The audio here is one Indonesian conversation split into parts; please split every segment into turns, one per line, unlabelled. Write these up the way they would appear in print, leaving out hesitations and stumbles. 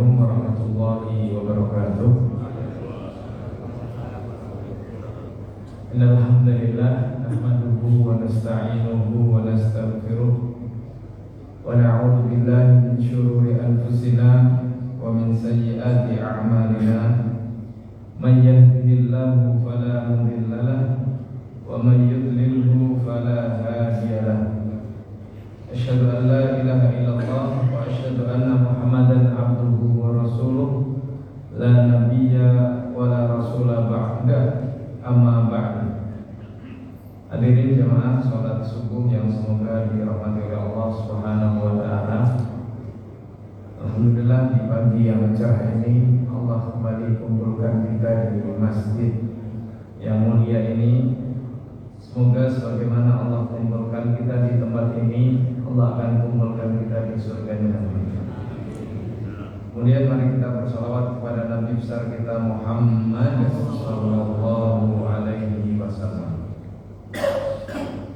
Assalamualaikum warahmatullahi wabarakatuh. Innal hamdalillah nahmaduhu wa nasta'inuhu wa nastaghfiruh wa na'udzu billahi min shururi anfusina wa min sayyiati a'malina. Man yahdihillahu fala mudilla lahu wa man yudlilhu fala hadiya lahu. Asyhadu an la ilaha illallah wa asyhadu anna Muhammadan abduhu wa rasuluh la nabiyya wa la rasula ba'da, amma ba'du. Hadirin jemaah salat subuh yang semoga dirahmati oleh Allah Subhanahu wa taala. Alhamdulillah di pagi yang cerah ini Allah kembali kumpulkan kita di masjid yang mulia ini. Semoga sebagaimana Allah kumpulkan kita di tempat ini, Allah akan kumpulkan kita di surga nanti. Kemudian mari kita bersalawat kepada Nabi besar kita Muhammad sallallahu alaihi wasallam.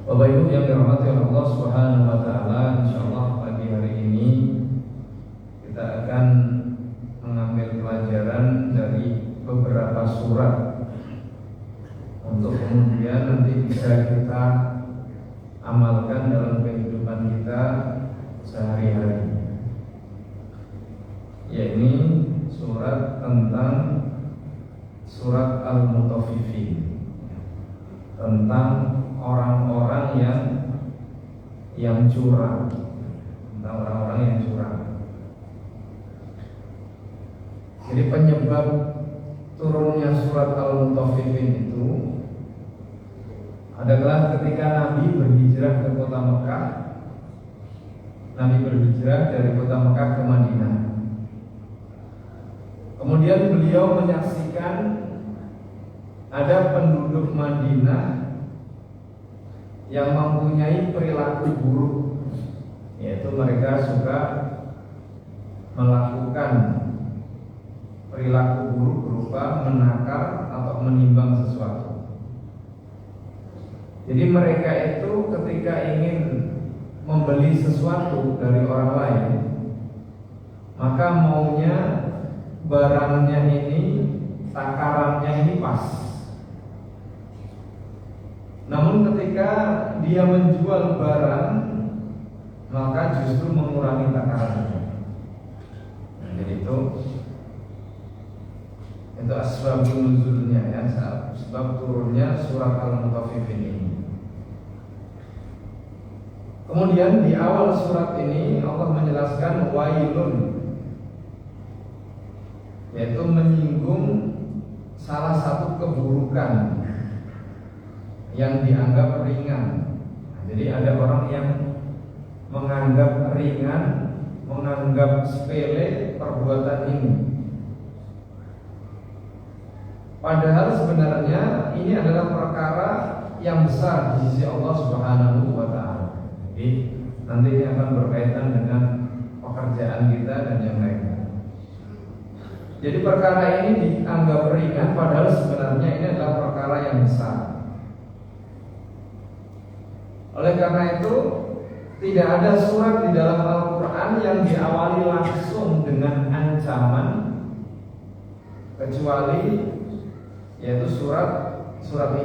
Bapak Ibu yang dirahmati oleh Allah Subhanahu wa taala, insyaallah pagi hari ini kita akan mengambil pelajaran dari beberapa surat untuk kemudian nanti bisa kita amalkan dalam kehidupan kita sehari-hari. Yaitu surat tentang surat Al-Mutaffifin, tentang orang-orang yang curang, tentang orang-orang yang curang. Jadi penyebab turunnya surat Al-Mutaffifin itu adalah ketika Nabi berhijrah ke kota Mekah. Nabi berhijrah dari kota Mekah ke Madinah. Kemudian beliau menyaksikan ada penduduk Madinah yang mempunyai perilaku buruk, yaitu mereka suka melakukan perilaku buruk berupa menakar atau menimbang sesuatu. Jadi mereka itu ketika ingin membeli sesuatu dari orang lain, maka maunya barangnya ini, takarannya ini pas. Namun ketika dia menjual barang, maka justru mengurangi takarannya. Jadi itu asbabun nuzulnya, ya, sebab turunnya surat Al-Mutaffifin ini. Kemudian di awal surat ini Allah menjelaskan wailun, yaitu menyinggung salah satu keburukan yang dianggap ringan. Jadi ada orang yang menganggap ringan, menganggap sepele perbuatan ini. Padahal sebenarnya ini adalah perkara yang besar di sisi Allah Subhanahu wa taala. Jadi nanti ini akan berkaitan dengan pekerjaan kita dan yang lainnya. Jadi perkara ini dianggap ringan, padahal sebenarnya ini adalah perkara yang besar. Oleh karena itu, tidak ada surat di dalam Al-Quran yang diawali langsung dengan ancaman, kecuali yaitu surat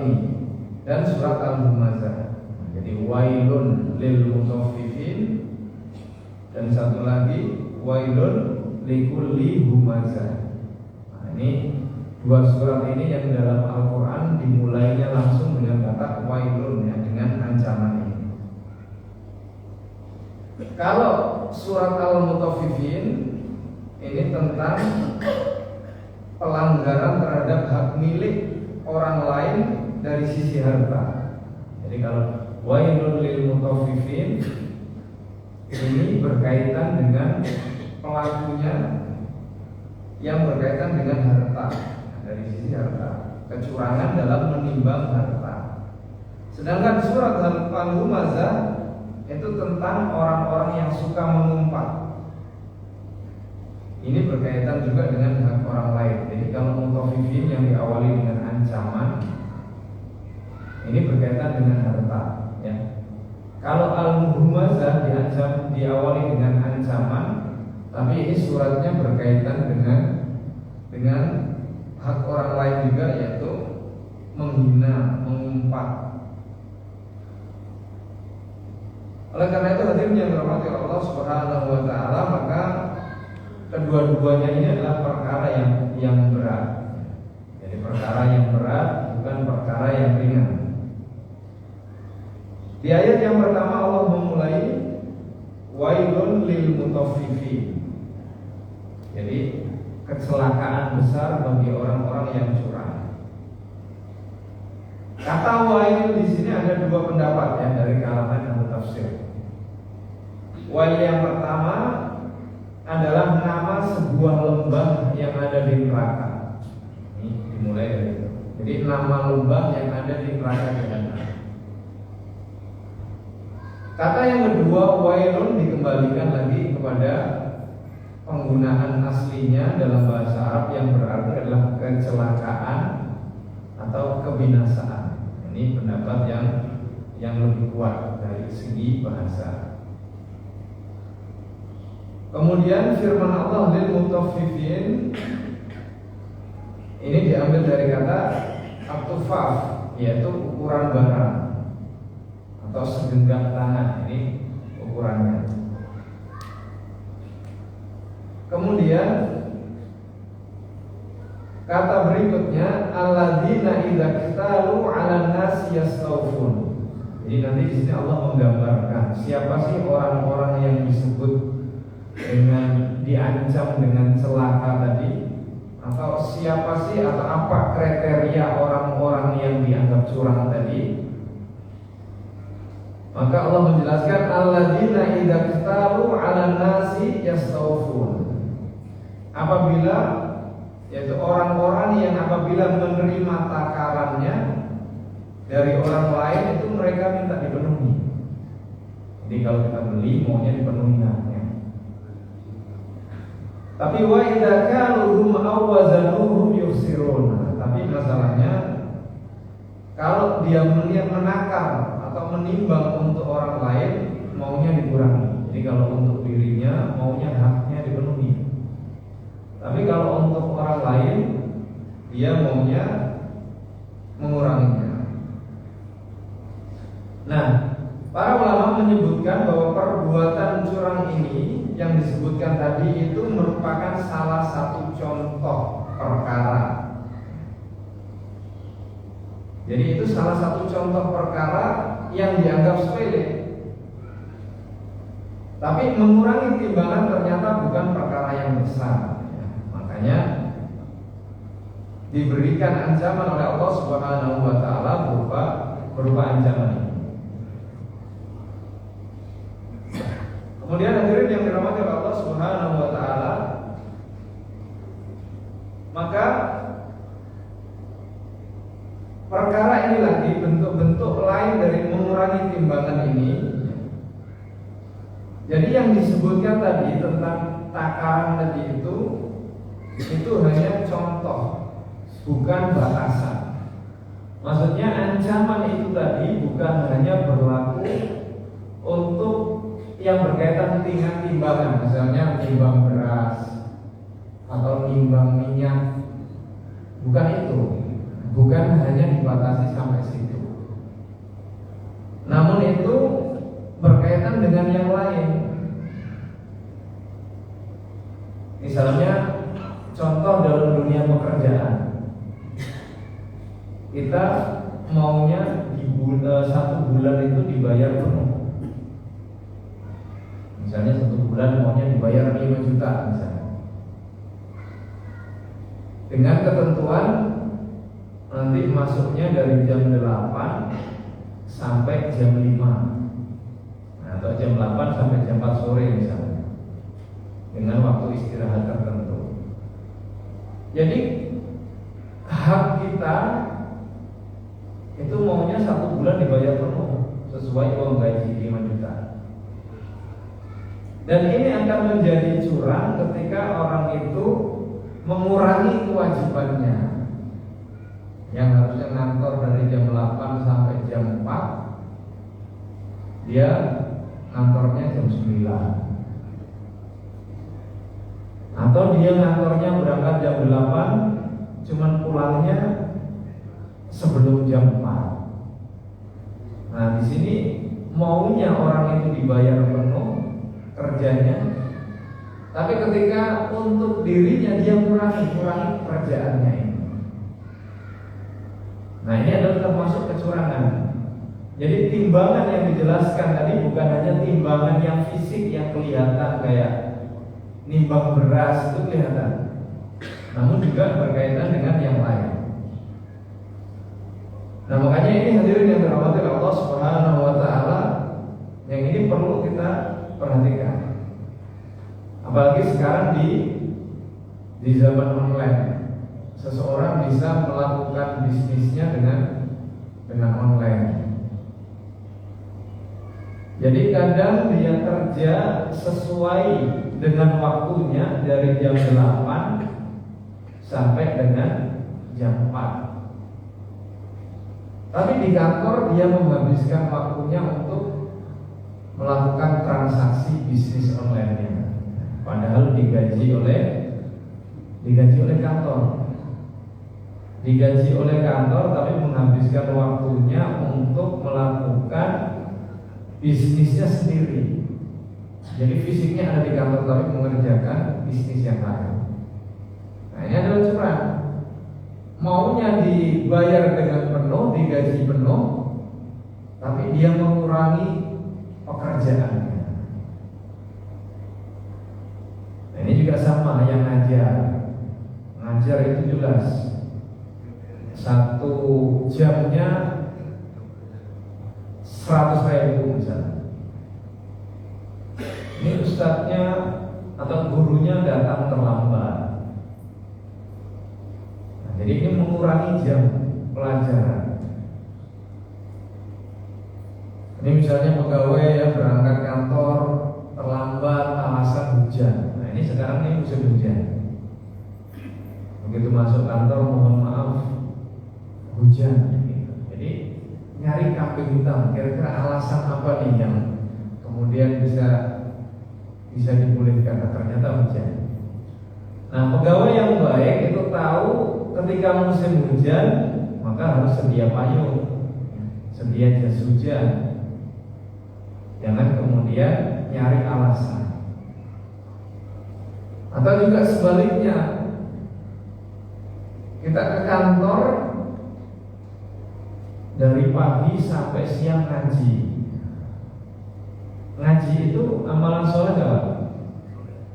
ini dan surat Al-Humazah. Jadi wailun lil mutaffifin dan satu lagi wailun likulli humazah. Nah, ini dua surat ini yang dalam Al-Quran dimulainya langsung dengan kata wailun, ya, dengan ancaman ini. Kalau surat Al-Mutaffifin ini tentang pelanggaran terhadap hak milik orang lain dari sisi harta. Jadi kalau wailun lil mutaffifin ini berkaitan dengan pelakunya yang berkaitan dengan harta, dari sisi harta, kecurangan dalam menimbang harta. Sedangkan surat Al-Humazah itu tentang orang-orang yang suka mengumpat. Ini berkaitan juga dengan hak orang lain. Jadi kalau mutaffifin yang diawali dengan ancaman, ini berkaitan dengan harta, ya. Kalau Al-Humazah diawali dengan ancaman, Tapi ini suratnya berkaitan dengan hak orang lain juga, yaitu menghina, mengumpat. Oleh karena itu hadirin yang dirahmati Allah Subhanahu wa taala, maka kedua-duanya ini adalah perkara yang berat. Jadi perkara yang berat, bukan perkara yang ringan. Di ayat yang pertama Allah memulai wailun lil mutaffifin. Jadi kecelakaan besar bagi orang-orang yang curang. Kata wail di sini ada dua pendapat ya dari kalangan ahli tafsir. Wail yang pertama adalah nama sebuah lembah yang ada di neraka. Ini dimulai dari itu. Jadi nama lembah yang ada di neraka jahanam. Kata yang kedua, wailun dikembalikan lagi kepada penggunaan aslinya dalam bahasa Arab yang berarti adalah kecelakaan atau kebinasaan. Ini pendapat yang lebih kuat dari segi bahasa. Kemudian firman Allah lil mutaffifin ini diambil dari kata at-tufaf, yaitu ukuran barang atau segenggam tangan. Ini ukurannya. Kemudian kata berikutnya alladzina idza qtalu 'alan nasi yastawfun. Jadi nanti di sini Allah menggambarkan siapa sih orang-orang yang disebut dengan diancam dengan celaka tadi, atau siapa sih atau apa kriteria orang-orang yang dianggap curang tadi. Maka Allah menjelaskan alladzina idza qtalu 'alan nasi yastawfun. Apabila, yaitu orang-orang yang apabila menerima takarannya dari orang lain itu mereka minta dipenuhi. Jadi kalau kita beli maunya dipenuhi haknya. Tapi wa idza kaluhum aw wazanuhum yukhsirun. Tapi masalahnya kalau dia menakar atau menimbang untuk orang lain maunya dikurangi. Jadi kalau untuk dirinya maunya haknya dipenuhi. Tapi kalau untuk orang lain dia maunya menguranginya. Nah, para ulama menyebutkan bahwa perbuatan curang ini yang disebutkan tadi itu merupakan salah satu contoh perkara. Jadi itu salah satu contoh perkara yang dianggap sepele. Tapi mengurangi timbangan ternyata bukan perkara yang besar. Makanya diberikan ancaman oleh Allah Subhanahu wa taala berupa ancaman ini. Kemudian hadirin yang dirahmati oleh Allah Subhanahu wa taala, maka perkara ini lagi bentuk-bentuk lain dari mengurangi timbangan ini. Jadi yang disebutkan tadi tentang takaran tadi itu hanya contoh, bukan batasan. Maksudnya ancaman itu tadi bukan hanya berlaku untuk yang berkaitan dengan timbangan, misalnya timbang beras atau timbang minyak. Bukan itu, bukan hanya dibatasi sampai situ. Namun itu berkaitan dengan yang lain. Misalnya contoh dalam dunia pekerjaan, kita maunya satu bulan itu dibayar penuh. Misalnya satu bulan maunya dibayar 5 juta misalnya, dengan ketentuan nanti masuknya dari jam 8 sampai jam 5, atau jam 8 sampai jam 4 sore misalnya, dengan waktu istirahat tertentu. Jadi hak kita itu maunya satu bulan dibayar penuh sesuai uang gaji 5 juta. Dan ini akan menjadi curang ketika orang itu mengurangi kewajibannya, yang harusnya ngantor dari jam 8 sampai jam 4, dia ngantornya jam 9. Atau dia ngantornya berangkat jam 8, cuman pulangnya sebelum jam 4. Nah, di sini maunya orang itu dibayar penuh kerjanya, tapi ketika untuk dirinya dia kurangi pekerjaannya ini. Nah, ini adalah termasuk kecurangan. Jadi timbangan yang dijelaskan tadi bukan hanya timbangan yang fisik yang kelihatan kayak nimbang beras itu kelihatan, namun juga berkaitan dengan yang lain. Nah, makanya ini hadirin yang dirahmati Allah Subhanahu wa taala, yang ini perlu kita perhatikan. Apalagi sekarang di zaman online, seseorang bisa melakukan bisnisnya dengan online. Jadi kadang dia kerja sesuai dengan waktunya dari jam 8 sampai dengan jam 4. Tapi di kantor dia menghabiskan waktunya untuk melakukan transaksi bisnis online-nya. Padahal digaji oleh kantor. Digaji oleh kantor tapi menghabiskan waktunya untuk melakukan bisnisnya sendiri. Jadi fisiknya ada di kantor tapi mengerjakan bisnis yang lain. Nah, ini adalah curang. Maunya dibayar dengan penuh, digaji penuh, tapi dia mengurangi pekerjaannya. Nah, ini juga sama yang ngajar. Ngajar itu jelas 1 jamnya 100.000 misalnya. Ini ustadznya atau gurunya datang terlambat. Jadi ini mengurangi jam pelajaran. Ini misalnya pegawai yang berangkat kantor terlambat alasan hujan. Nah, ini sekarang ini musim hujan. Begitu masuk kantor mohon maaf hujan. Jadi nyari kambing hitam. Kira-kira alasan apa nih yang kemudian bisa dipulihkan? Ternyata hujan. Nah, pegawai yang baik itu tahu ketika musim hujan maka harus sedia payung, sedia jas hujan. Jangan kemudian nyari alasan. Atau juga sebaliknya, kita ke kantor dari pagi sampai siang ngaji. Ngaji itu amalan soleh gak?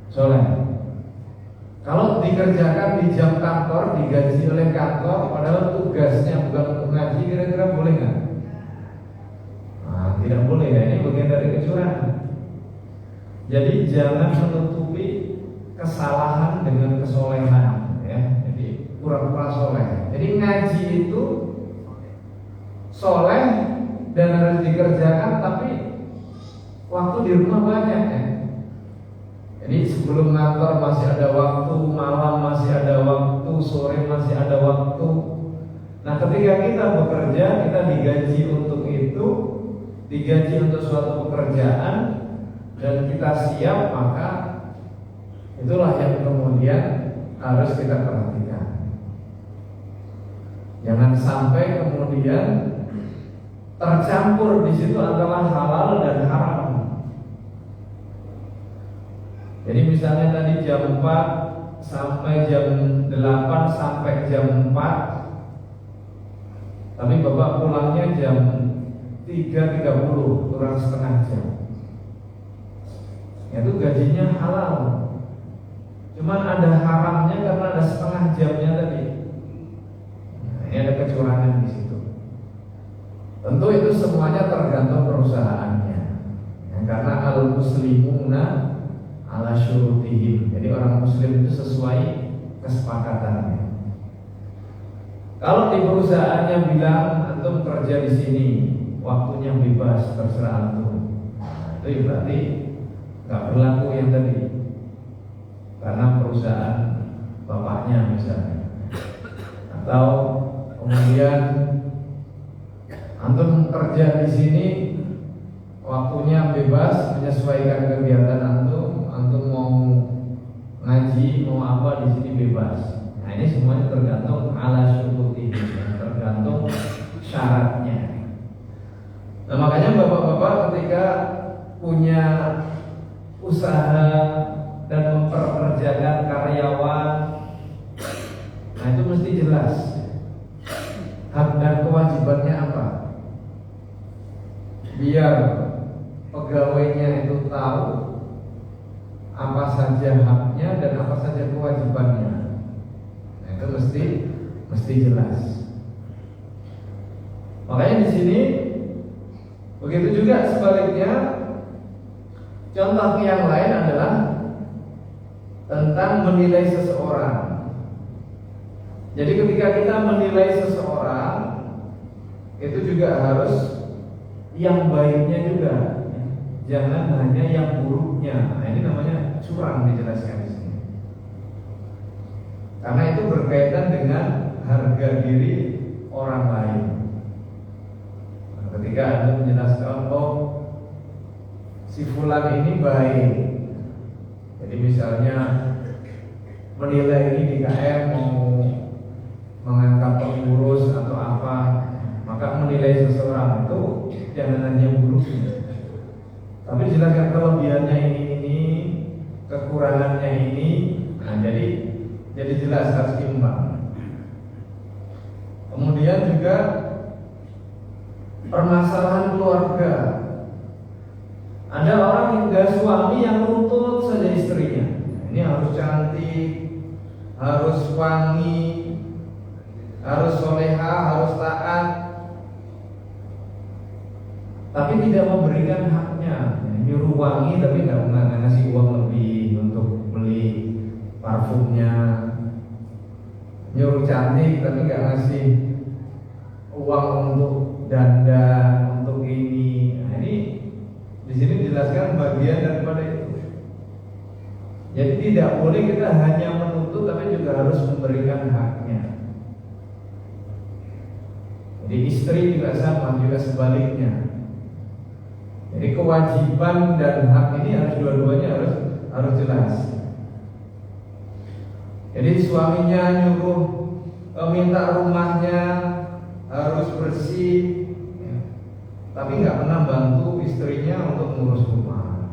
Soleh. Kalau dikerjakan di jam kantor, digaji oleh kantor, padahal tugasnya bukan untuk ngaji, kira-kira boleh nggak? Nah, tidak boleh ya, ini bagian dari kecurangan. Jadi jangan menutupi kesalahan dengan kesolehan, ya. Jadi pura-pura soleh. Jadi ngaji itu soleh dan harus dikerjakan, tapi waktu di rumah banyak ya. Jadi sebelum ngantor masih ada waktu, malam masih ada waktu, sore masih ada waktu. Nah, ketika kita bekerja, kita digaji untuk itu, digaji untuk suatu pekerjaan, dan kita siap, maka itulah yang kemudian harus kita perhatikan. Jangan sampai kemudian tercampur di situ antara halal dan haram. Jadi misalnya tadi jam 4 sampai jam 8 sampai jam 4, tapi Bapak pulangnya jam 3.30, kurang setengah jam. Itu gajinya halal. Cuman ada haramnya karena ada setengah jamnya tadi. Nah, ini ada kecurangan di situ. Tentu itu semuanya tergantung perusahaannya. Ya, karena al-muslimuna ala syurutihim. Jadi orang muslim itu sesuai kesepakatannya. Kalau di perusahaannya bilang antum kerja di sini, waktunya bebas terserah antum, nah, itu berarti nggak berlaku yang tadi. Karena perusahaan bapaknya misalnya. Atau kemudian antum kerja di sini, waktunya bebas menyesuaikan kegiatan antum mau ngaji haji, mau apa di sini bebas. Nah ini semuanya tergantung ala syurutihi, tergantung syaratnya. Nah makanya bapak-bapak ketika punya usaha dan memperkerjakan karyawan, nah itu mesti jelas hak dan kewajibannya apa, biar pegawainya itu tahu apa saja haknya dan apa saja kewajibannya. Nah itu mesti jelas. Makanya di sini begitu juga sebaliknya. Contoh yang lain adalah tentang menilai seseorang. Jadi ketika kita menilai seseorang, itu juga harus yang baiknya juga, jangan hanya yang buruknya. Nah ini namanya curang, dijelaskan di sini. Karena itu berkaitan dengan harga diri orang lain. Nah, ketika Anda menjelaskan, oh si fulan ini baik, jadi misalnya menilai ini di KM mau mengangkat pengurus atau apa, maka menilai seseorang itu jangan hanya buruknya, tapi jelaskan kelebihannya ini, kekurangannya ini. Nah jadi jelas, harus imbang. Kemudian juga permasalahan keluarga. Ada orang hingga suami yang nuntut saja istrinya, ini harus cantik, harus wangi, harus soleha, harus taat, tapi tidak memberikan haknya. Nyuruh wangi tapi nggak ngasih uang lebih untuk beli parfumnya, nyuruh cantik tapi nggak ngasih uang untuk dandan, untuk ini. Nah ini di sini dijelaskan bagian daripada itu. Jadi tidak boleh kita hanya menuntut, tapi juga harus memberikan haknya. Jadi istri juga sama, juga sebaliknya. Jadi kewajiban dan hak ini harus dua-duanya harus jelas. Jadi suaminya nyuruh minta rumahnya harus bersih, tapi nggak pernah bantu istrinya untuk ngurus rumah,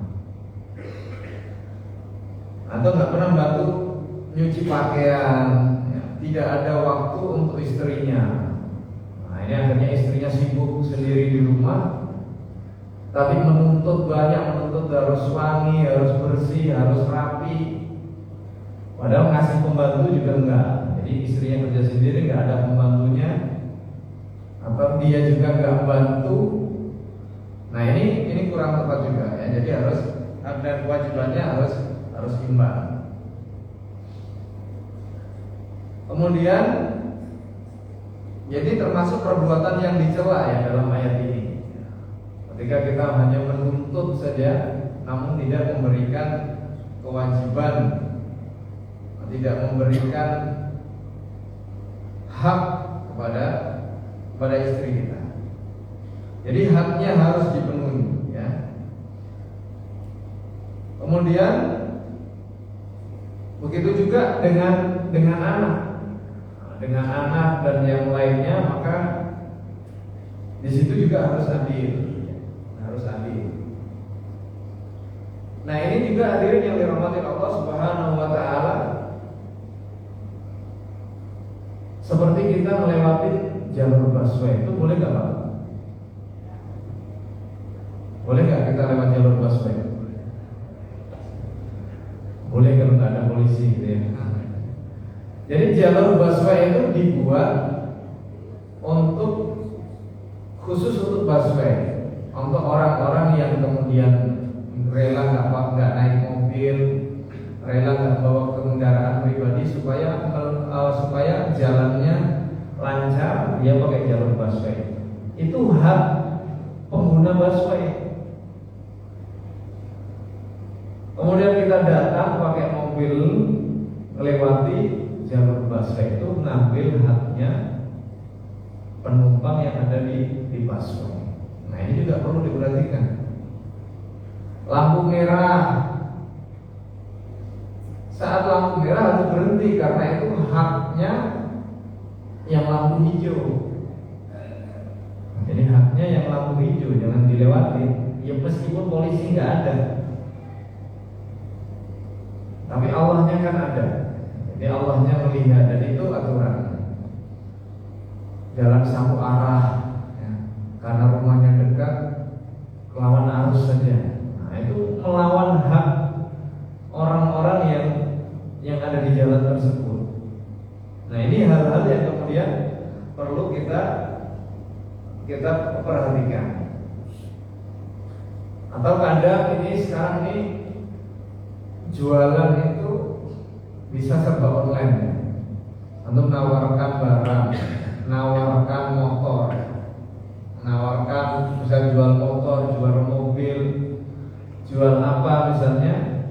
atau nggak pernah bantu nyuci pakaian, tidak ada waktu untuk istrinya. Nah ini akhirnya istrinya sibuk sendiri di rumah, tapi menuntut harus wangi, harus bersih, harus rapi, padahal ngasih pembantu juga enggak. Jadi istrinya kerja sendiri, nggak ada pembantunya, atau dia juga nggak bantu. Nah ini kurang tepat juga ya. Jadi harus hak dan kewajibannya harus imbang. Kemudian jadi termasuk perbuatan yang dicela ya dalam ayat ini. Ketika kita hanya menuntut saja, namun tidak memberikan kewajiban, tidak memberikan hak kepada istri kita. Jadi haknya harus dipenuhi ya. Kemudian begitu juga dengan anak. Dengan anak dan yang lainnya, maka di situ juga harus adil. Nah ini juga hadirin yang dirahmati Allah Subhanahu wa Ta'ala. Seperti kita melewati jalur busway, itu boleh nggak Pak? Boleh nggak kita lewat jalur busway? Boleh kalau nggak ada polisi gitu ya. Jadi jalur busway itu dibuat khusus untuk busway, untuk orang-orang yang kemudian rela nggak naik mobil, rela nggak bawa kendaraan pribadi supaya jalannya lancar, dia pakai jalur busway. Itu hak pengguna busway. Kemudian kita datang pakai mobil melewati jalur busway, itu ngambil haknya penumpang yang ada di busway. Nah ini juga perlu diperhatikan. Lampu merah, saat lampu merah harus berhenti karena itu haknya yang lampu hijau. Jadi haknya yang lampu hijau, jangan dilewati. Ya meskipun polisi nggak ada, tapi Allahnya kan ada. Jadi Allahnya melihat, dan itu aturan. Jalan satu arah, ya, karena rumahnya dekat, lawan arus saja. Nah, itu melawan hak orang-orang yang ada di jalan tersebut. Nah, ini hal-hal yang kemudian perlu kita perhatikan. Atau kadang ini sekarang ini jualan itu bisa serba online. Untuk menawarkan barang, menawarkan motor, menawarkan bisa jual motor, jual mobil, jual apa misalnya.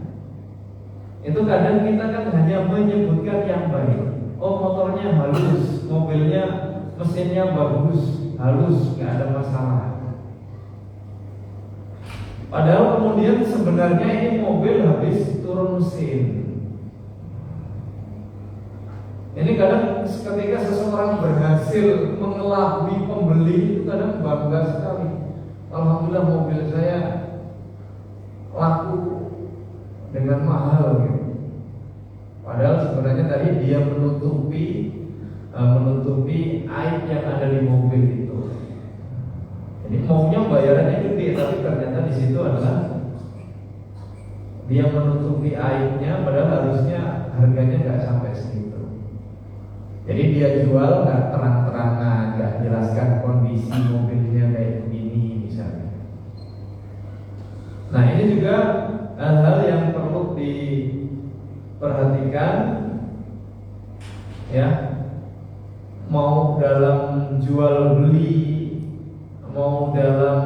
Itu kadang kita kan hanya menyebutkan yang baik. Oh, motornya halus, mobilnya mesinnya bagus, halus, nggak ada masalah. Padahal kemudian sebenarnya ini mobil habis turun mesin. Ini kadang ketika seseorang berhasil mengelabui pembeli itu kadang bangga sekali. Alhamdulillah mobil saya laku dengan mahal gitu. Padahal sebenarnya tadi dia menutupi aib yang ada di mobil itu. Jadi maunya bayarannya gede, tapi ternyata di situ adalah dia menutupi aibnya, padahal harusnya harganya nggak sampai segitu. Jadi dia jual nggak terang-terangan, nggak jelaskan kondisi mobilnya kayak begini misalnya. Nah, ini juga hal-hal yang perlu diperhatikan, ya. Mau dalam jual beli, mau dalam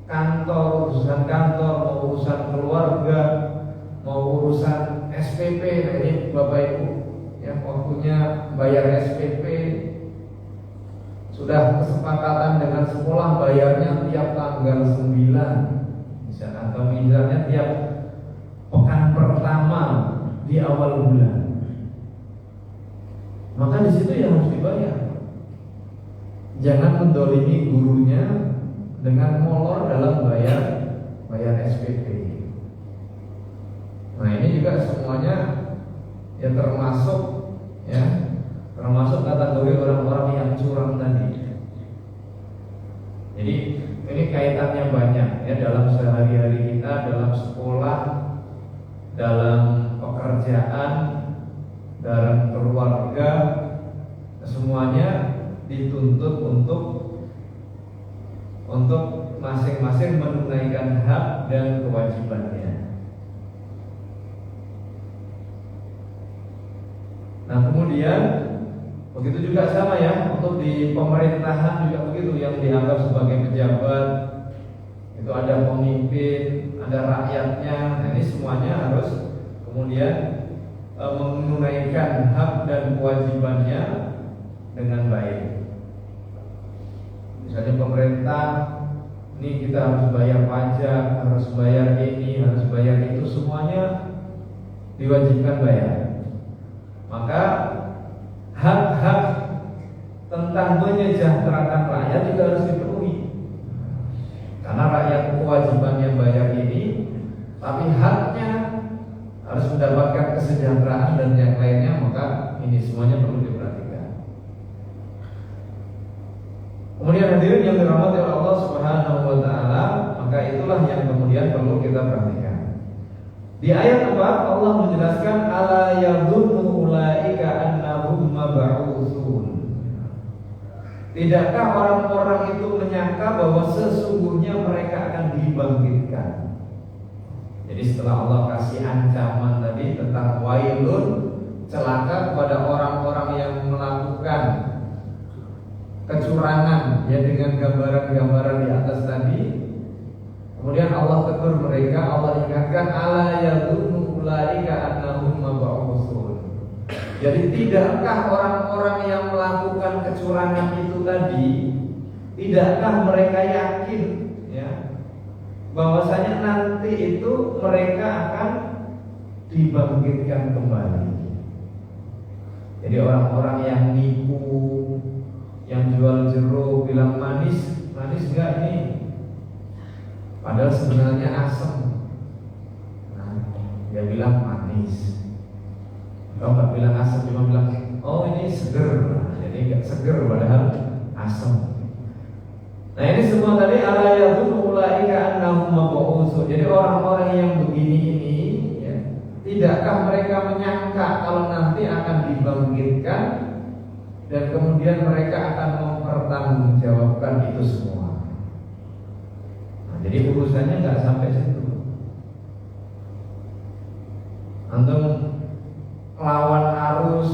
kantor, urusan kantor, mau urusan keluarga, mau urusan SPP. Nah, ini Bapak Ibu, ya, waktunya bayar SPP. Sudah kesepakatan dengan sekolah bayarnya tiap tanggal 9 misalnya, atau misalnya tiap pekan pertama di awal bulan. Maka di situ yang harus dibayar. Jangan mendolimi gurunya dengan molor dalam bayar SPP. Nah, ini juga semuanya ya termasuk kategori orang-orang yang curang tadi. Jadi ini kaitannya banyak ya dalam sehari-hari kita, dalam sekolah, dalam pekerjaan, dalam keluarga, semuanya dituntut untuk masing-masing menunaikan hak dan kewajibannya. Nah, kemudian begitu juga sama ya, untuk di pemerintahan juga begitu, yang dianggap sebagai pejabat itu ada pemimpin, ada rakyatnya. Nah, ini semuanya harus kemudian menunaikan hak dan kewajibannya dengan baik. Misalnya pemerintah, ini kita harus bayar pajak, harus bayar ini, harus bayar itu, semuanya diwajibkan bayar. Maka hak-hak tentang menyejahterakan rakyat juga harus dipenuhi. Karena rakyat kewajibannya bayar ini, tapi haknya harus mendapatkan kesejahteraan dan yang lainnya, maka ini semuanya perlu diperhatikan. Kemudian hadirin yang dirahmati oleh Allah Subhanahu wa taala, maka itulah yang kemudian perlu kita perhatikan. Di ayat 4 Allah menjelaskan ala yadhunnu ulaika annahum mab'utsun. Tidakkah orang-orang itu menyangka bahwa sesungguhnya mereka akan dibangkitkan? Jadi setelah Allah kasih ancaman tadi tentang wailun, celaka kepada orang-orang yang melakukan kecurangan ya dengan gambaran-gambaran di atas tadi, kemudian Allah tegur mereka, Allah ingatkan ala yadhunnu ulaika annahum mab'utsun. Jadi tidakkah orang-orang yang melakukan kecurangan itu tadi, tidakkah mereka yakin ya bahwasanya nanti itu mereka akan dibangkitkan kembali. Jadi orang-orang yang nipu, yang jual jeruk bilang manis, manis enggak ini? Padahal sebenarnya asam. Nah, dia bilang manis. Kalau nggak bilang asam, cuma bilang, oh ini seger. Nah, jadi nggak seger padahal asam. Nah ini semua tadi ala yadhunnu ulaika annahum mab'utsun. Jadi orang-orang yang begini ini, ya, tidakkah mereka menyangka kalau nanti akan dibangkitkan dan kemudian mereka akan mempertanggungjawabkan itu semua. Nah, jadi urusannya nggak sampai situ. Antum lawan arus,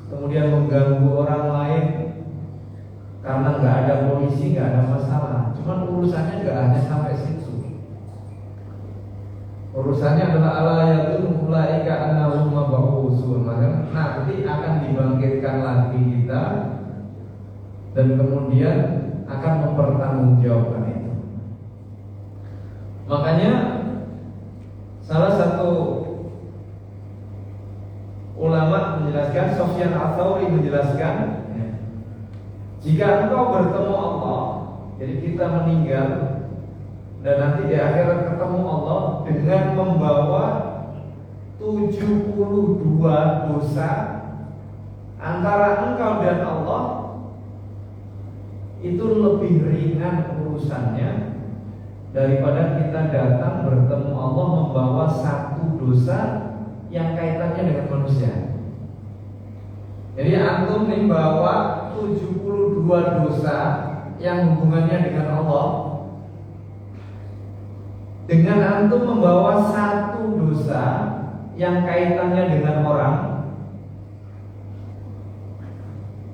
kemudian mengganggu orang lain karena nggak ada polisi, nggak ada masalah. Cuman urusannya nggak hanya sampai situ. Urusannya adalah ala yadhunnu ulaika annahum mab'utsun. Maka nanti akan dibangkitkan lagi kita dan kemudian akan mempertanggungjawabkan itu. Makanya salah satu ulama menjelaskan, Sufyan Ats-Tsauri menjelaskan, jika engkau bertemu Allah, jadi kita meninggal dan nanti di akhirat ketemu Allah dengan membawa 72 dosa antara engkau dan Allah, itu lebih ringan urusannya daripada kita datang bertemu Allah membawa satu dosa yang kaitannya dengan manusia. Jadi antum membawa 72 dosa yang hubungannya dengan Allah, dengan antum membawa satu dosa yang kaitannya dengan orang,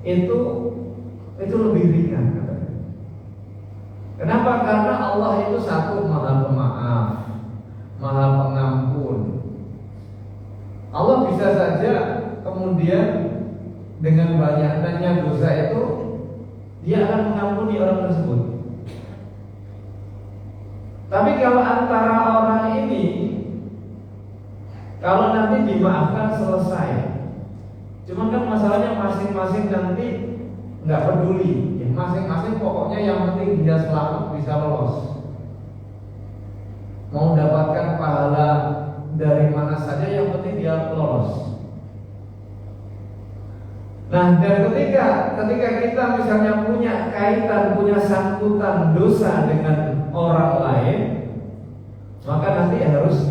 itu lebih ringan katanya. Kenapa? Karena Allah itu satu, Maha Pemaaf, Maha Pengampun. Allah bisa saja kemudian dengan banyaknya dosa itu Dia akan mengampuni orang tersebut. Tapi kalau antara orang ini, kalau nanti dimaafkan selesai, cuman kan masalahnya masing-masing nanti nggak peduli, ya, masing-masing pokoknya yang penting dia selamat, bisa lolos. Mau dapatkan pahala dari mana saja, yang penting dia lolos. Nah, dan ketika kita misalnya punya kaitan, punya sangkutan dosa dengan orang lain, maka nanti harus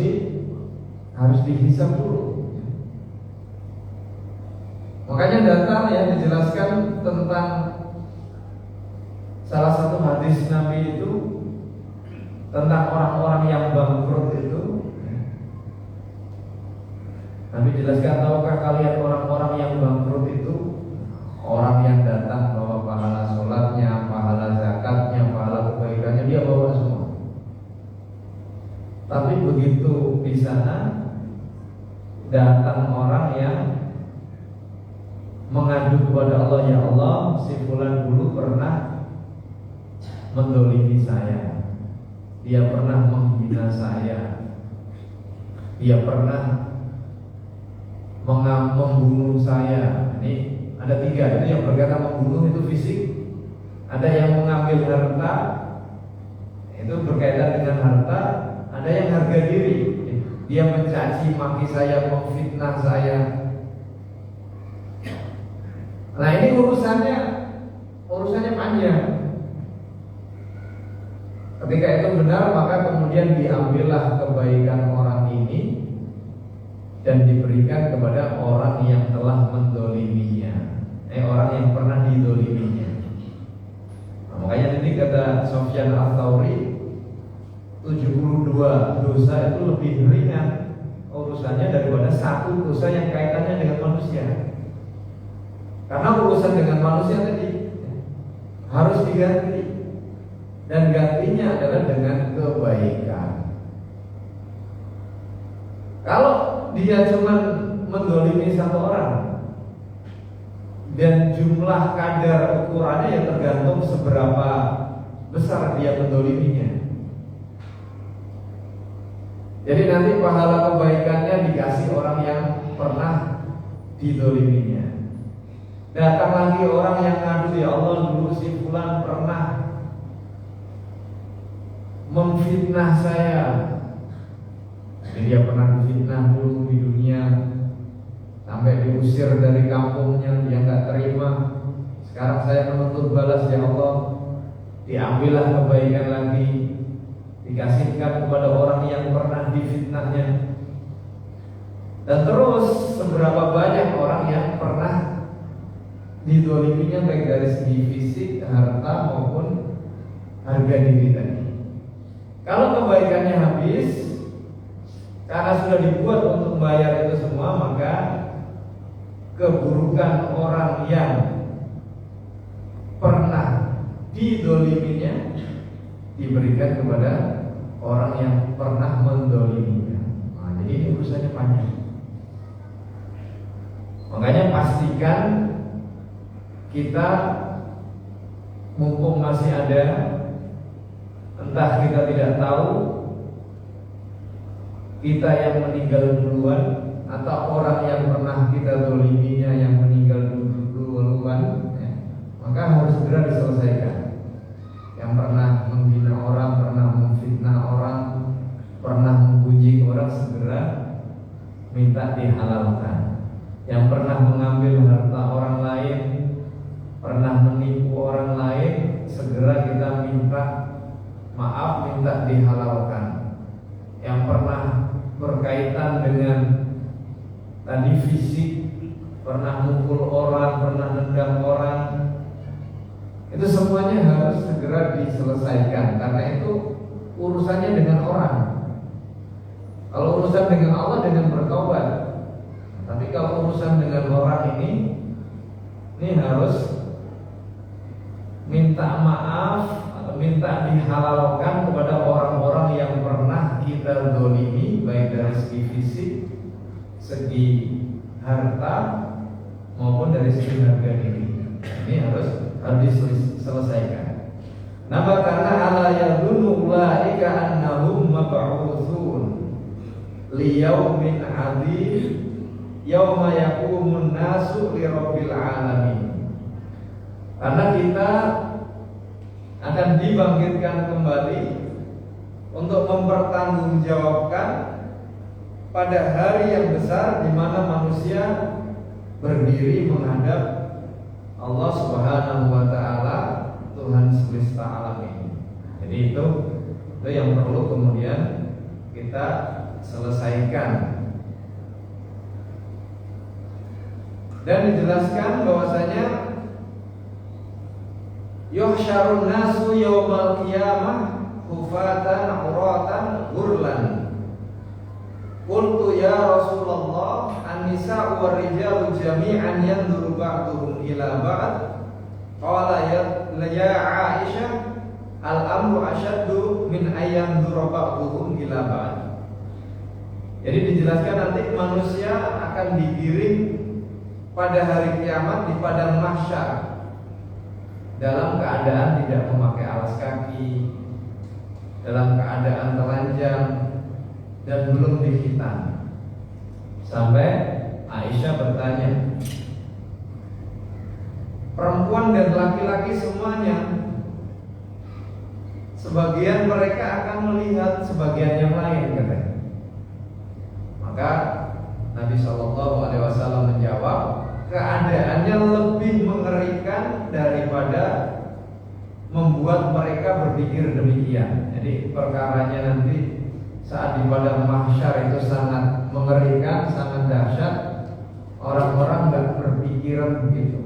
dihisab dulu. Makanya datang yang dijelaskan tentang salah satu hadis Nabi itu tentang orang-orang yang bangkrut itu. Nabi jelaskan, tahukah kalian orang-orang yang bangkrut itu? Orang yang datang bawa pahala sholatnya, pahala zakatnya, pahala kebaikannya, dia bawa semua. Tapi begitu di sana datang orang yang mengadu kepada Allah, ya Allah, si fulan dulu pernah mendolimi saya, dia pernah menghina saya, dia pernah membunuh saya. Ini ada 3, itu yang berkata membunuh itu fisik, ada yang mengambil harta, itu berkaitan dengan harta, ada yang harga diri, dia mencaci maki saya, memfitnah saya. Nah ini urusannya panjang. Ketika itu benar, maka kemudian diambillah kebaikan orang ini dan diberikan kepada orang yang telah mendoliminya, orang yang pernah didoliminya. Nah, makanya nanti kata Sufyan Ats-Tsauri, 72 dosa itu lebih ringan urusannya daripada satu dosa yang kaitannya dengan manusia. Karena urusan dengan manusia tadi harus diganti, dan gantinya adalah dengan kebaikan. Kalau dia cuma mendolimi satu orang dan jumlah kadar ukurannya ya tergantung seberapa besar dia mendoliminya. Jadi nanti pahala kebaikannya dikasih orang yang pernah didoliminya. Datang lagi orang yang ngadu, ya Allah dulu si fulan pernah memfitnah saya. Jadi dia pernah difitnah dulu di dunia, sampai diusir dari kampungnya, dia nggak terima. Sekarang saya menuntut balas, ya Allah, diambillah kebaikan lagi, dikasihkan kepada orang yang pernah difitnahnya. Dan terus seberapa banyak orang yang pernah didoliminya, baik dari segi fisik, harta maupun harga diri tadi. Kalau kebaikannya habis karena sudah dibuat untuk membayar itu semua, maka keburukan orang yang pernah didoliminya diberikan kepada orang yang pernah mendoliminya. Nah, jadi ini urusannya panjang. Makanya pastikan kita mumpung masih ada, entah kita tidak tahu kita yang meninggal duluan atau orang yang pernah kita doliminya yang meninggal duluan, ya, maka harus segera diselesaikan. Yang pernah menghina orang, pernah memfitnah orang, pernah membujuk orang, segera minta dihalalkan. Yang pernah mengambil harta orang lain, pernah menipu orang lain, segera kita minta maaf, minta dihalalkan. Yang pernah berkaitan dengan tadi fisik, pernah mukul orang, pernah nendang orang, itu semuanya harus segera diselesaikan, karena itu urusannya dengan orang. Kalau urusan dengan Allah dengan bertobat, tapi kalau urusan dengan orang ini harus minta maaf atau minta dihalalkan kepada orang-orang yang pernah kita dolimi, baik dari segi fisik, segi harta maupun dari segi harga diri. Ini harus diselesaikan. Nama karena ala yadunnu ulaika annahum mab'utsun liyaumin 'adzim yauma yaqumun nasu lirabbil alamin. Karena kita akan dibangkitkan kembali untuk mempertanggungjawabkan pada hari yang besar di mana manusia berdiri menghadap Allah Subhanahu wa taala, Tuhan semesta alam ini. Jadi itu yang perlu kemudian kita selesaikan. Dan dijelaskan bahwasanya yuhsyarun nasu yaumal qiyamah hufatan uratan ghurlan. Qultu ya Rasulullah, an-nisa'u war-rijalu jami'an yanzuru ba'duhum ila ba'd. Qala ya Aisyah, al-amru asyaddu min ayyanzura ba'duhum ila ba'd. Jadi dijelaskan nanti manusia akan digiring pada hari kiamat di padang mahsyar dalam keadaan tidak memakai alas kaki, dalam keadaan telanjang dan belum dikhitan. Sampai Aisyah bertanya, perempuan dan laki-laki semuanya, sebagian mereka akan melihat sebagian yang lain, katanya. Maka Nabi SAW menjawab, keadaannya lebih mengerikan daripada membuat mereka berpikir demikian. Jadi perkaranya nanti saat di padang mahsyar itu sangat mengerikan, sangat dahsyat. Orang-orang nggak berpikiran begitu,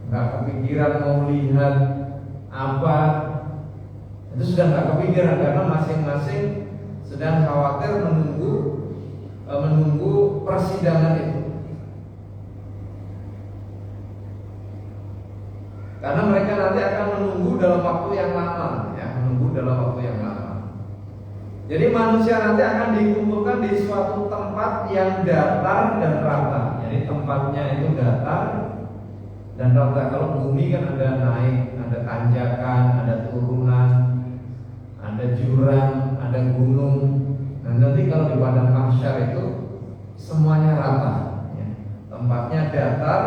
nggak kepikiran mau lihat apa, itu sudah nggak kepikiran karena masing-masing sedang khawatir menunggu persidangan itu. Karena mereka nanti akan menunggu dalam waktu yang lama, ya, menunggu dalam waktu yang lama. Jadi manusia nanti akan dikumpulkan di suatu tempat yang datar dan rata. Jadi tempatnya itu datar dan rata. Kalau bumi kan ada naik, ada tanjakan, ada turunan, ada jurang, ada gunung. Nah mahsyar itu semuanya rata, ya. Tempatnya datar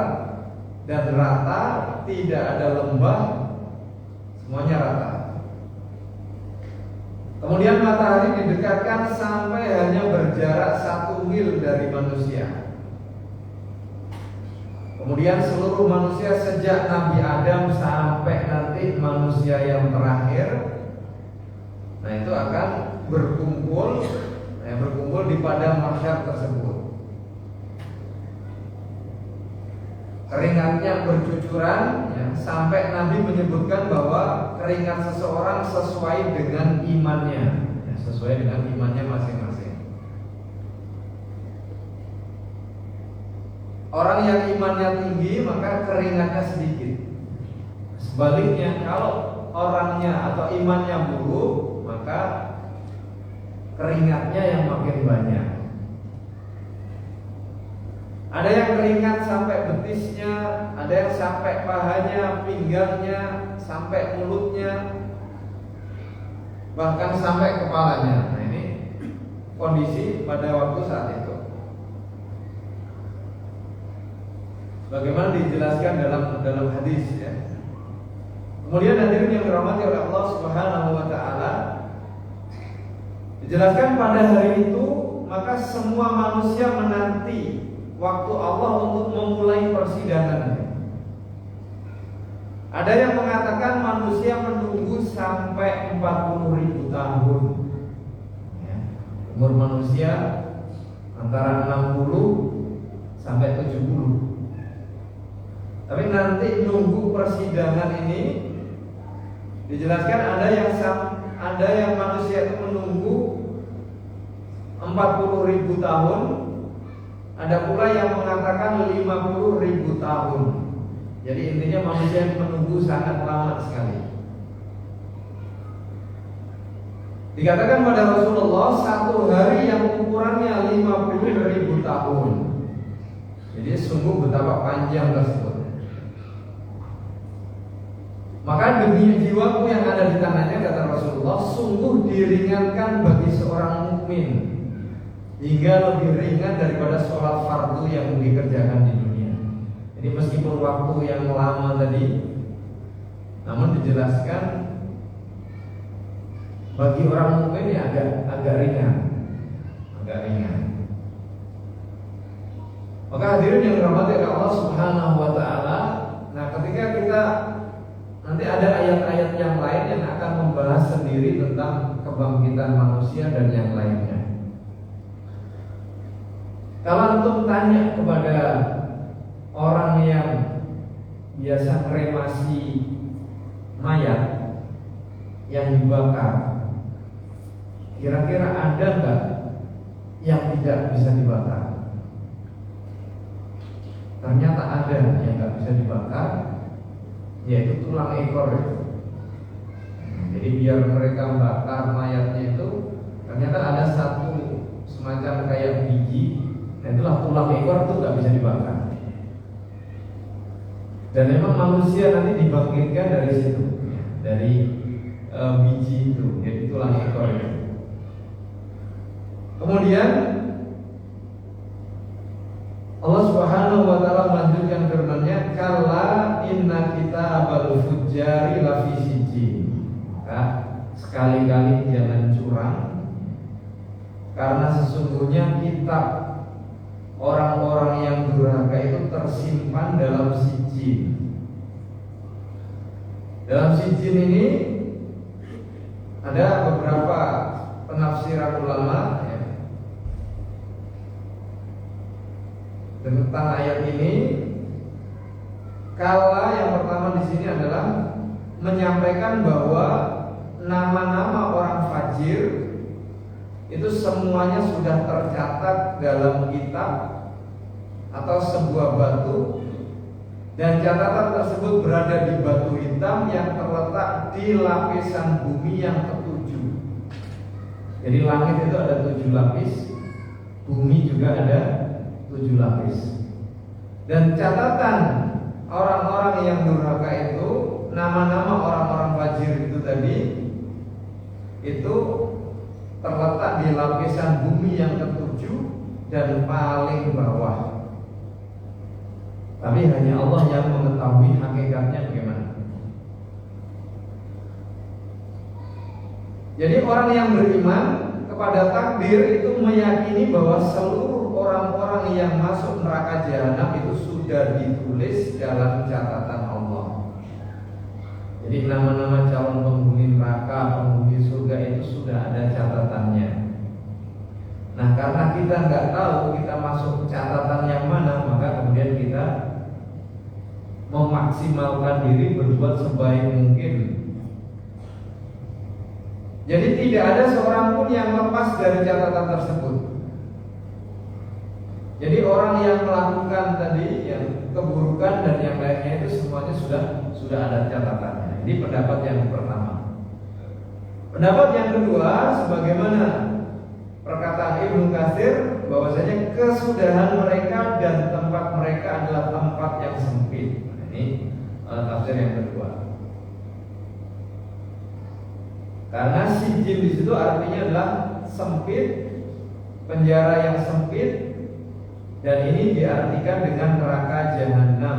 dan rata, tidak ada lembah, semuanya rata. Kemudian matahari didekatkan sampai hanya berjarak 1 mil dari manusia. Kemudian seluruh manusia sejak Nabi Adam sampai nanti manusia yang terakhir, nah itu akan berkumpul di padang mahsyar tersebut. Keringatnya bercucuran, ya, sampai Nabi menyebutkan bahwa keringat seseorang sesuai dengan imannya, ya, sesuai dengan imannya masing-masing. Orang yang imannya tinggi maka keringatnya sedikit. Sebaliknya kalau orangnya atau imannya buruk maka keringatnya yang makin banyak. Ada yang keringat sampai betisnya, ada yang sampai pahanya, pinggangnya, sampai mulutnya, bahkan sampai kepalanya. Nah ini kondisi pada waktu saat itu. Bagaimana dijelaskan dalam hadis, ya. Kemudian hadirin yang dirahmati oleh Allah Subhanahu wa taala, dijelaskan pada hari itu maka semua manusia menanti waktu Allah untuk memulai persidangan. Ada yang mengatakan manusia menunggu sampai 40.000 tahun, ya. Umur manusia antara 60 sampai 70. Tapi nanti nunggu persidangan ini dijelaskan ada yang manusia itu menunggu 40.000 tahun, ada pula yang mengatakan 50.000 tahun. Jadi intinya manusia menunggu sangat lama sekali. Dikatakan pada Rasulullah satu hari yang ukurannya 50.000 tahun. Jadi sungguh betapa panjang tersebut. Maka demi jiwaku yang ada di tangannya, kata Rasulullah, sungguh diringankan bagi seorang mukmin hingga lebih ringan daripada sholat fardu yang dikerjakan di dunia. Jadi meskipun waktu yang lama tadi, namun dijelaskan bagi orang mukmin ya agak ringan. Maka hadirin yang dirahmati oleh Allah Subhanahu wa taala, nah ketika kita nanti ada ayat-ayat yang lain yang akan membahas sendiri tentang kebangkitan manusia dan yang lainnya. Kalau antum tanya kepada orang yang biasa kremasi mayat yang dibakar, kira-kira ada nggak yang tidak bisa dibakar? Ternyata ada yang nggak bisa dibakar, yaitu tulang ekor itu. Jadi biar mereka membakar mayatnya itu, ternyata ada satu semacam kayak biji, dan itulah tulang ekor itu nggak bisa dibakar. Dan memang manusia nanti dibangkitkan dari situ, dari biji itu, jadi tulang ekor itu. Kemudian Allah Subhanahu wa taala melanjutkan firman-Nya, "Kalla inna kitabal fujjari lafi sijjin." Maka sekali-kali jangan curang, karena sesungguhnya kitab orang-orang yang durhaka itu tersimpan dalam sijjin. Dalam sijjin ini ada beberapa penafsiran ulama, ya, tentang ayat ini. Kala yang pertama di sini adalah menyampaikan bahwa nama-nama orang fajir itu semuanya sudah tercatat dalam kitab atau sebuah batu, dan catatan tersebut berada di batu hitam yang terletak di lapisan bumi yang ketujuh. Jadi langit itu ada 7 lapis, bumi juga ada 7 lapis. Dan catatan orang-orang yang durhaka itu, nama-nama orang-orang fajir itu tadi, itu terletak di lapisan bumi yang ketujuh, dan paling bawah. Tapi hanya Allah yang mengetahui hakikatnya bagaimana. Jadi orang yang beriman kepada takdir itu meyakini bahwa seluruh orang-orang yang masuk neraka jahanam itu sudah ditulis dalam catatan Allah. Jadi nama-nama calon penghuni neraka, penghuni surga itu sudah ada catatannya. Nah, karena kita nggak tahu kita masuk catatan yang mana, maka kemudian kita memaksimalkan diri berbuat sebaik mungkin. Jadi tidak ada seorang pun yang lepas dari catatan tersebut. Jadi orang yang melakukan tadi yang keburukan dan yang lainnya itu semuanya sudah ada catatannya. Ini pendapat yang pertama. Pendapat yang kedua, sebagaimana perkataan Ibnu Katsir bahwasanya kesudahan mereka dan tempat mereka adalah tempat yang sempit. Ini tafsir yang kedua. Karena sijil di situ artinya adalah sempit, penjara yang sempit. Dan ini diartikan dengan neraka jahanam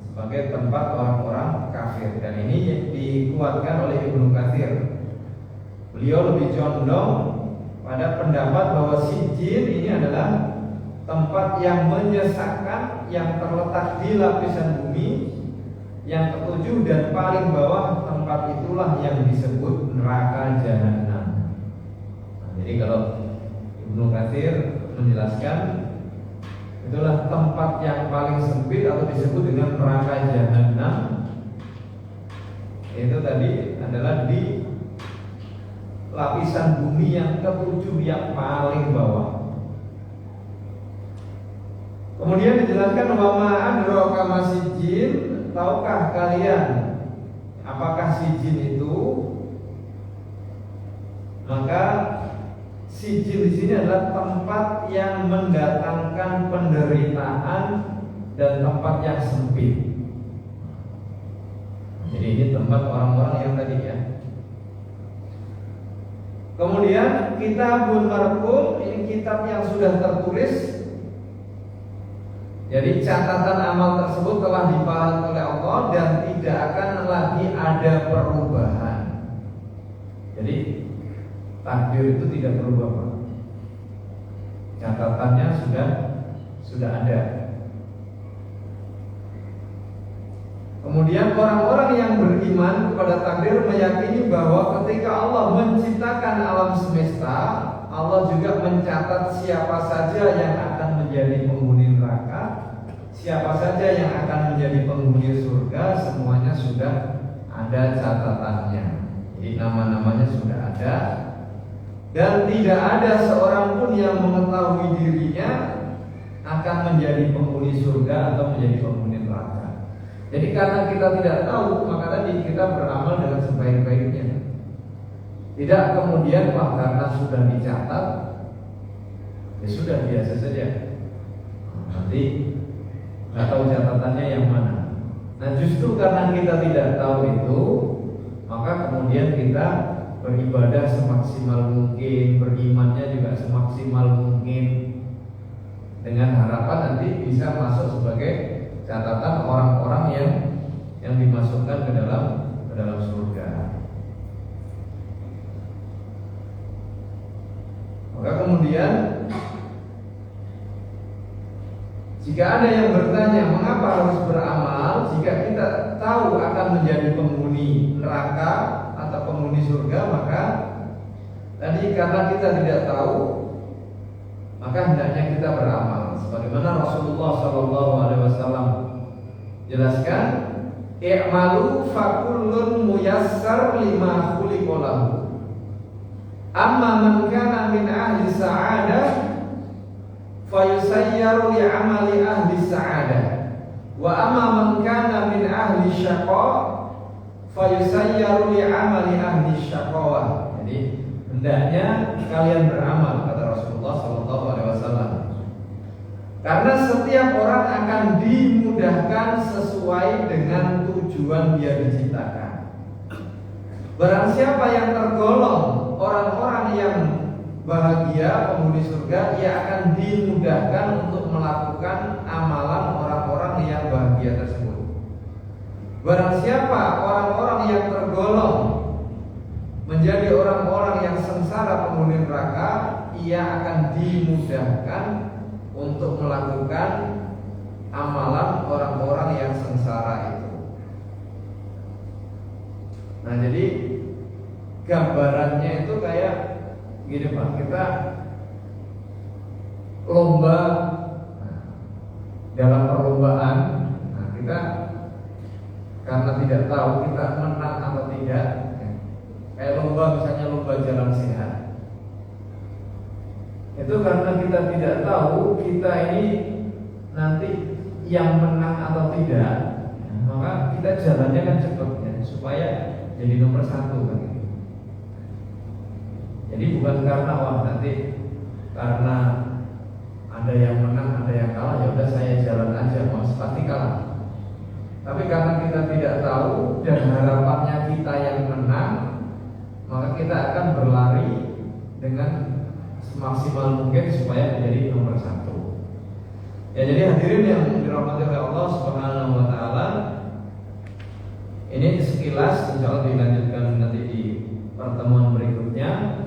sebagai tempat orang-orang kafir. Dan ini dikuatkan oleh Ibnu Katsir. Beliau lebih condong pada pendapat bahwa sijil ini adalah tempat yang menyesakkan, yang terletak di lapisan bumi yang ketujuh dan paling bawah. Tempat itulah yang disebut neraka jahanam. Jadi kalau Ibnu Katsir menjelaskan, itulah tempat yang paling sempit atau disebut dengan neraka jahanam. Itu tadi adalah di lapisan bumi yang ketujuh yang paling bawah. Kemudian dijelaskan wa ma adraka masijil, tahukah kalian apakah sijil itu? Maka sijil di sini adalah tempat yang mendatangkan penderitaan dan tempat yang sempit. Jadi ini tempat orang-orang yang tadi ya. Kemudian Kitabul Marqum, ini kitab yang sudah tertulis. Jadi catatan amal tersebut telah dipahami oleh Allah dan tidak akan lagi ada perubahan. Jadi takdir itu tidak berubah, Pak. Catatannya sudah ada. Kemudian orang-orang yang beriman kepada takdir meyakini bahwa ketika Allah menciptakan alam semesta, Allah juga mencatat siapa saja yang akan menjadi penghuni neraka, siapa saja yang akan menjadi penghuni surga, semuanya sudah ada catatannya. Jadi nama-namanya sudah ada. Dan tidak ada seorang pun yang mengetahui dirinya akan menjadi penghuni surga atau menjadi penghuni neraka. Jadi karena kita tidak tahu, maka tadi kita beramal dengan sebaik-baiknya. Tidak kemudian karena sudah dicatat, ya sudah biasa saja. Nanti nggak tahu catatannya yang mana. Nah justru karena kita tidak tahu itu, maka kemudian kita beribadah semaksimal mungkin, berimannya juga semaksimal mungkin, dengan harapan nanti bisa masuk sebagai catatan orang-orang yang dimasukkan ke dalam surga. Maka kemudian jika ada yang bertanya mengapa harus beramal jika kita tahu akan menjadi penghuni neraka atau penghuni surga, maka tadi karena kita tidak tahu, maka hendaknya kita beramal. Sebagaimana Rasulullah SAW jelaskan, i'malu fakullun muyassar lima khuliqa lahu. Amma man kana min ahli sa'adah fayusayyaru li'amali ahli sa'adah, wa amma man kana min ahli syaqa fayusayyaru li'amali ahli syaqawah. Jadi hendaknya kalian beramal, kata Rasulullah SAW, karena setiap orang akan dimudahkan sesuai dengan tujuan dia diciptakan. Barang siapa yang tergolong orang-orang yang bahagia, penghuni surga, ia akan dimudahkan untuk melakukan amalan orang-orang yang bahagia tersebut. Barang siapa orang-orang yang tergolong menjadi orang-orang yang sengsara penghuni neraka, ia akan dimudahkan untuk melakukan amalan orang-orang yang sengsara itu. Nah, jadi gambarannya itu kayak gini Pak, kita lomba, dalam perlombaan, nah kita karena tidak tahu kita menang atau tidak, kayak lomba misalnya lomba jalan sehat, itu karena kita tidak tahu kita ini nanti yang menang atau tidak, maka kita jalannya kan cepat ya, supaya jadi nomor 1 kan. Jadi bukan karena wah nanti karena ada yang menang, ada yang kalah, ya udah saya jalan aja, pasti kalah. Tapi karena kita tidak tahu dan harapannya kita yang menang, maka kita akan berlari dengan semaksimal mungkin supaya menjadi nomor 1. Ya, jadi hadirin yang dirahmati oleh Allah Subhanahu wa taala, ini sekilas, insya Allah dilanjutkan nanti di pertemuan berikutnya.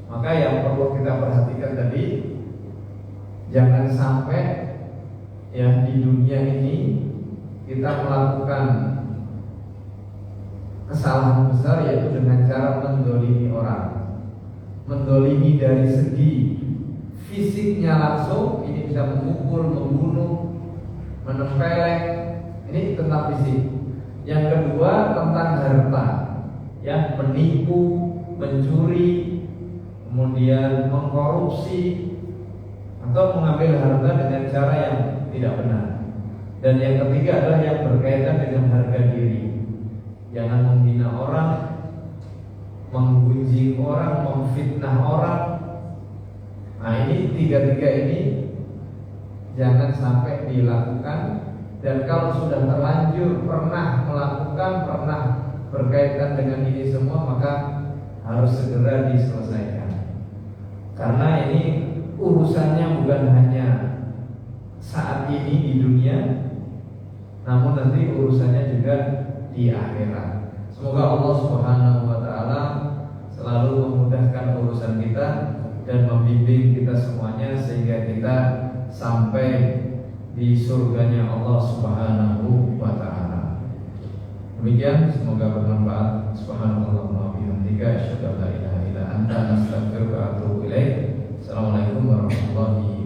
Maka yang perlu kita perhatikan tadi, jangan sampai ya di dunia ini kita melakukan kesalahan besar, yaitu dengan cara mendolimi orang. Mendolimi dari segi fisiknya langsung, ini bisa memukul, membunuh, menempeleng, ini tentang fisik. Yang kedua tentang harta, ya, menipu, mencuri, kemudian mengkorupsi atau mengambil harta dengan cara yang tidak benar. Dan yang ketiga adalah yang berkaitan dengan harga diri. Jangan menghina orang, menggunjing orang, memfitnah orang. Nah, ini tiga-tiga ini jangan sampai dilakukan. Dan kalau sudah terlanjur pernah melakukan, pernah berkaitan dengan ini semua, maka harus segera diselesaikan. Karena ini urusannya bukan hanya saat ini di dunia, namun nanti urusannya juga di akhirat. Semoga Allah Subhanahu wa taala selalu memudahkan urusan kita dan membimbing kita semuanya sehingga kita sampai di surganya Allah Subhanahu wa taala. Demikian, semoga bermanfaat. Subhanallahumma wa bihamdika, asyhadu an la ilaha illa anta, astaghfiruka wa atubu ilaik. Assalamualaikum warahmatullahi wabarakatuh.